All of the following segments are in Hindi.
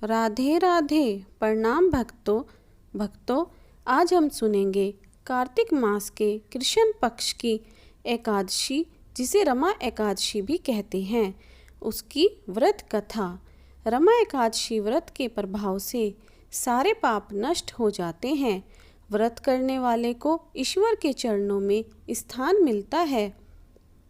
राधे राधे। प्रणाम भक्तों, आज हम सुनेंगे कार्तिक मास के कृष्ण पक्ष की एकादशी, जिसे रमा एकादशी भी कहते हैं, उसकी व्रत कथा। रमा एकादशी व्रत के प्रभाव से सारे पाप नष्ट हो जाते हैं। व्रत करने वाले को ईश्वर के चरणों में स्थान मिलता है।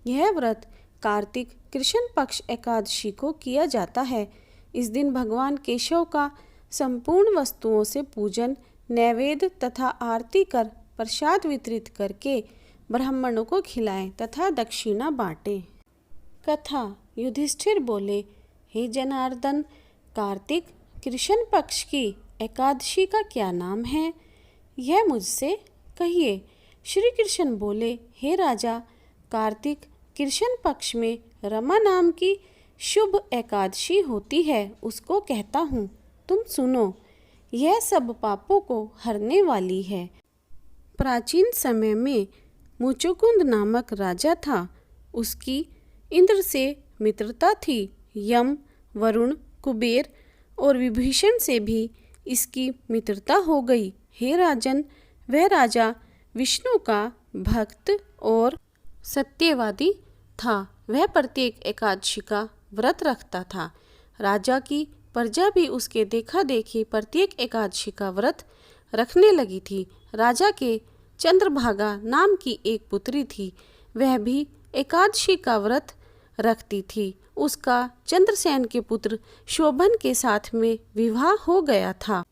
यह व्रत कार्तिक कृष्ण पक्ष एकादशी को किया जाता है। इस दिन भगवान केशव का संपूर्ण वस्तुओं से पूजन, नैवेद्य तथा आरती कर प्रसाद वितरित करके ब्राह्मणों को खिलाएं तथा दक्षिणा बांटें। कथा। युधिष्ठिर बोले, हे जनार्दन, कार्तिक कृष्ण पक्ष की एकादशी का क्या नाम है, यह मुझसे कहिए। श्री कृष्ण बोले, हे राजा, कार्तिक कृष्ण पक्ष में रमा नाम की शुभ एकादशी होती है, उसको कहता हूँ, तुम सुनो। यह सब पापों को हरने वाली है। प्राचीन समय में मुचुकुंद नामक राजा था। उसकी इंद्र से मित्रता थी। यम, वरुण, कुबेर और विभीषण से भी इसकी मित्रता हो गई। हे राजन, वह राजा विष्णु का भक्त और सत्यवादी था। वह प्रत्येक एकादशी का व्रत रखता था। राजा की प्रजा भी उसके देखा देखी प्रत्येक एकादशी का व्रत रखने लगी थी। राजा के चंद्रभागा नाम की एक पुत्री थी। वह भी एकादशी का व्रत रखती थी। उसका चंद्रसेन के पुत्र शोभन के साथ में विवाह हो गया था।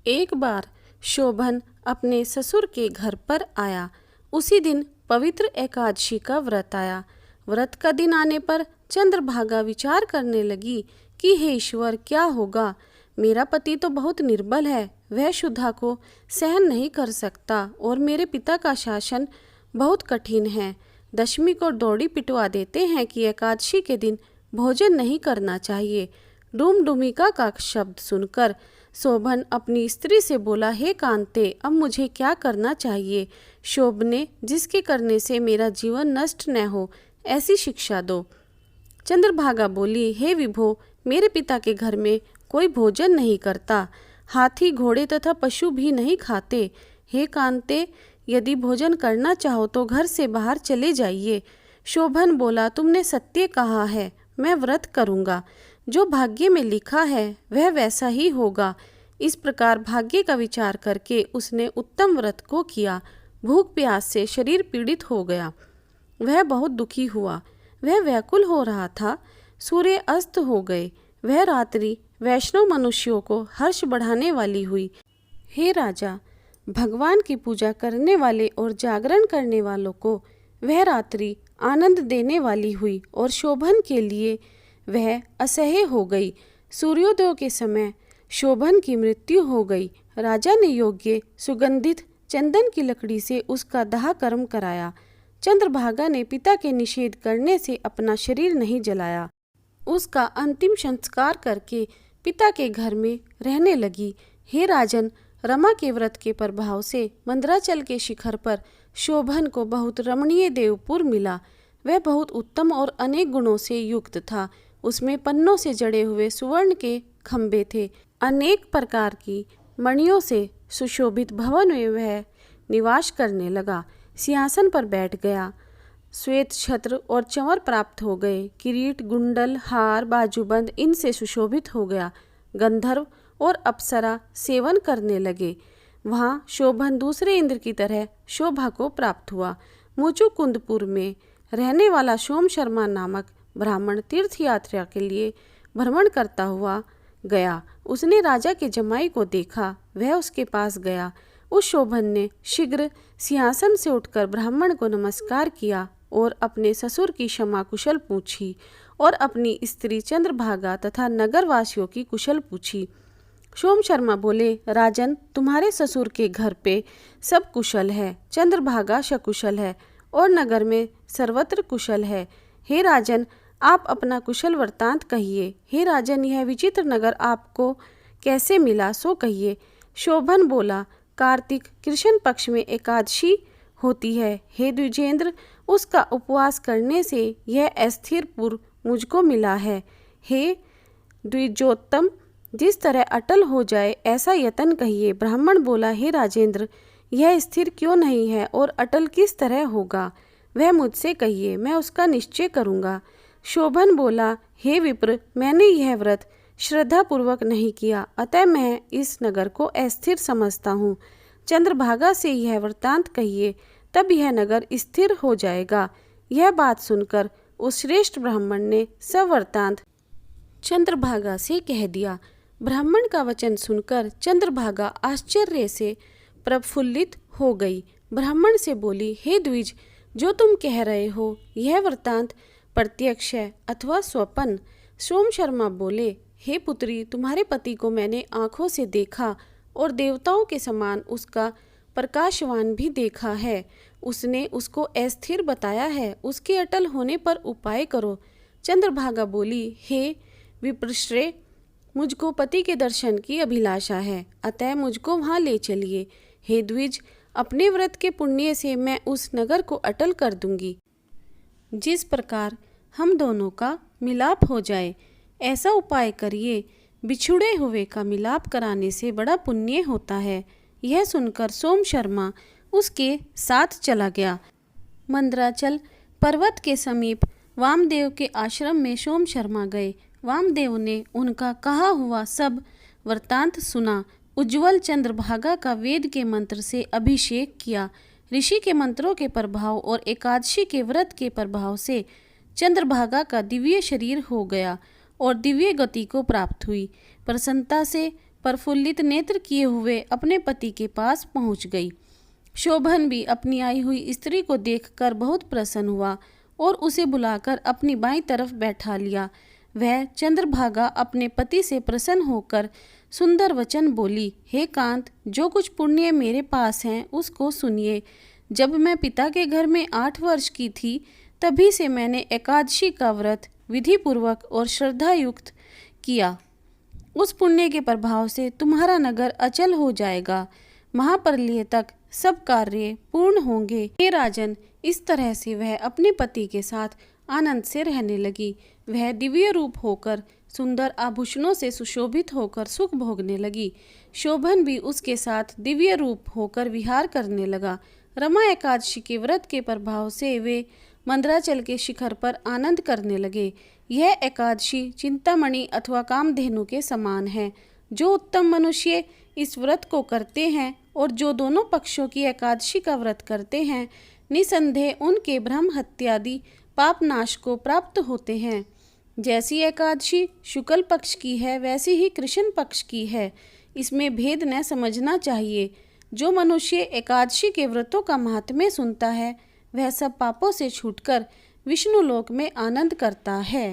एक बार शोभन अपने ससुर के घर पर आया। उसी दिन पवित्र एकादशी का व्रत आया। व्रत का दिन आने पर चंद्रभागा विचार करने लगी कि हे ईश्वर, क्या होगा। मेरा पति तो बहुत निर्बल है, वह शुद्धा को सहन नहीं कर सकता और मेरे पिता का शासन बहुत कठिन है। दशमी को दौड़ी पिटवा देते हैं कि एकादशी के दिन भोजन नहीं करना चाहिए। डूमडूमिका का शब्द सुनकर शोभन अपनी स्त्री से बोला, हे कांते, अब मुझे क्या करना चाहिए। शोभने, जिसके करने से मेरा जीवन नष्ट न हो, ऐसी शिक्षा दो। चंद्रभागा बोली, हे विभो, मेरे पिता के घर में कोई भोजन नहीं करता। हाथी, घोड़े तथा पशु भी नहीं खाते। हे कांते, यदि भोजन करना चाहो तो घर से बाहर चले जाइए। शोभन बोला, तुमने सत्य कहा है, मैं व्रत करूँगा। जो भाग्य में लिखा है वह वैसा ही होगा। इस प्रकार भाग्य का विचार करके उसने उत्तम व्रत को किया। भूख प्यास से शरीर पीड़ित हो गया। वह बहुत दुखी हुआ। वह व्याकुल हो रहा था। सूर्य अस्त हो गए। वह रात्रि वैष्णव मनुष्यों को हर्ष बढ़ाने वाली हुई। हे राजा, भगवान की पूजा करने वाले और जागरण करने वालों को वह रात्रि आनंद देने वाली हुई और शोभन के लिए वह असह्य हो गई। सूर्योदय के समय शोभन की मृत्यु हो गई। राजा ने योग्य सुगंधित चंदन की लकड़ी से उसका दाह कर्म कराया। चंद्रभागा ने पिता के निषेध करने से अपना शरीर नहीं जलाया। उसका अंतिम संस्कार करके पिता के घर में रहने लगी। हे राजन, रमा के व्रत के प्रभाव से मंदराचल के शिखर पर शोभन को बहुत रमणीय देवपुर मिला। वह बहुत उत्तम और अनेक गुणों से युक्त था। उसमें पन्नों से जड़े हुए सुवर्ण के खंभे थे। अनेक प्रकार की मणियों से सुशोभित भवन में वह निवास करने लगा। सिंहासन पर बैठ गया। श्वेत छत्र और चंवर प्राप्त हो गए। किरीट, गुंडल, हार, बाजूबंद इनसे सुशोभित हो गया। गंधर्व और अप्सरा सेवन करने लगे। वहाँ शोभन दूसरे इंद्र की तरह शोभा को प्राप्त हुआ। मुचुकुंदपुर में रहने वाला सोम शर्मा नामक ब्राह्मण तीर्थ यात्रा के लिए भ्रमण करता हुआ गया। उसने राजा के जमाई को देखा। वह उसके पास गया। उस शोभन ने शीघ्र सिंहासन से उठकर ब्राह्मण को नमस्कार किया और अपने ससुर की क्षमा कुशल पूछी और अपनी स्त्री चंद्रभागा तथा नगरवासियों की कुशल पूछी। सोम शर्मा बोले, राजन, तुम्हारे ससुर के घर पे सब कुशल है, चंद्रभागा सकुशल है और नगर में सर्वत्र कुशल है। हे राजन, आप अपना कुशल वृत्तांत कहिए। हे राजन, यह विचित्र नगर आपको कैसे मिला, सो कहिए। शोभन बोला, कार्तिक कृष्ण पक्ष में एकादशी होती है। हे द्विजेंद्र, उसका उपवास करने से यह अस्थिरपुर मुझको मिला है। हे द्विजोत्तम, जिस तरह अटल हो जाए ऐसा यतन कहिए। ब्राह्मण बोला, हे राजेंद्र, यह स्थिर क्यों नहीं है और अटल किस तरह होगा, वह मुझसे कहिए, मैं उसका निश्चय करूँगा। शोभन बोला, हे विप्र, मैंने यह व्रत श्रद्धापूर्वक नहीं किया, अतः मैं इस नगर को अस्थिर समझता हूँ। चंद्रभागा से यह वृत्तांत कहिए, तब यह नगर स्थिर हो जाएगा। यह बात सुनकर उस श्रेष्ठ ब्राह्मण ने सब वृत्तांत चंद्रभागा से कह दिया। ब्राह्मण का वचन सुनकर चंद्रभागा आश्चर्य से प्रफुल्लित हो गई। ब्राह्मण से बोली, हे द्विज, जो तुम कह रहे हो यह वृत्तांत प्रत्यक्ष है अथवा स्वप्न? सोम शर्मा बोले, हे पुत्री, तुम्हारे पति को मैंने आँखों से देखा और देवताओं के समान उसका प्रकाशवान भी देखा है। उसने उसको अस्थिर बताया है, उसके अटल होने पर उपाय करो। चंद्रभागा बोली, हे विप्रश्रेय, मुझको पति के दर्शन की अभिलाषा है, अतः मुझको वहाँ ले चलिए। हे द्विज, अपने व्रत के पुण्य से मैं उस नगर को अटल कर दूंगी। जिस प्रकार हम दोनों का मिलाप हो जाए ऐसा उपाय करिए। बिछुड़े हुए का मिलाप कराने से बड़ा पुण्य होता है। यह सुनकर सोम शर्मा उसके साथ चला गया। मंदराचल पर्वत के समीप वामदेव के आश्रम में सोम शर्मा गए। वामदेव ने उनका कहा हुआ सब वृत्तांत सुना। उज्ज्वल चंद्रभागा का वेद के मंत्र से अभिषेक किया। ऋषि के मंत्रों के प्रभाव और एकादशी के व्रत के प्रभाव से चंद्रभागा का दिव्य शरीर हो गया और दिव्य गति को प्राप्त हुई। प्रसन्नता से प्रफुल्लित नेत्र किए हुए अपने पति के पास पहुंच गई। शोभन भी अपनी आई हुई स्त्री को देखकर बहुत प्रसन्न हुआ और उसे बुलाकर अपनी बाईं तरफ बैठा लिया। वह चंद्रभागा अपने पति से प्रसन्न होकर सुंदर वचन बोली, हे कांत, जो कुछ पुण्य मेरे पास हैं उसको सुनिए। जब मैं पिता के घर में 8 वर्ष की थी तभी से मैंने एकादशी का व्रत विधि पूर्वक और श्रद्धायुक्त किया। उस पुण्य के प्रभाव से तुम्हारा नगर अचल हो जाएगा। महाप्रलय तक सब कार्य पूर्ण होंगे। हे राजन, इस तरह से वह अपने पति के साथ आनंद से रहने लगी। वह दिव्य रूप होकर सुंदर आभूषणों से सुशोभित होकर सुख भोगने लगी। शोभन भी उसके साथ दिव्य रूप होकर विहार करने लगा। रमा एकादशी के व्रत के प्रभाव से वे मंदराचल के शिखर पर आनंद करने लगे। यह एकादशी चिंतामणि अथवा कामधेनु के समान है। जो उत्तम मनुष्य इस व्रत को करते हैं और जो दोनों पक्षों की एकादशी का व्रत करते हैं, निसंदेह उनके ब्रह्म हत्यादि पाप नाश को प्राप्त होते हैं। जैसी एकादशी शुक्ल पक्ष की है वैसी ही कृष्ण पक्ष की है। इसमें भेद न समझना चाहिए। जो मनुष्य एकादशी के व्रतों का महात्म्य सुनता है वह सब पापों से छूटकर विष्णु लोक में आनंद करता है।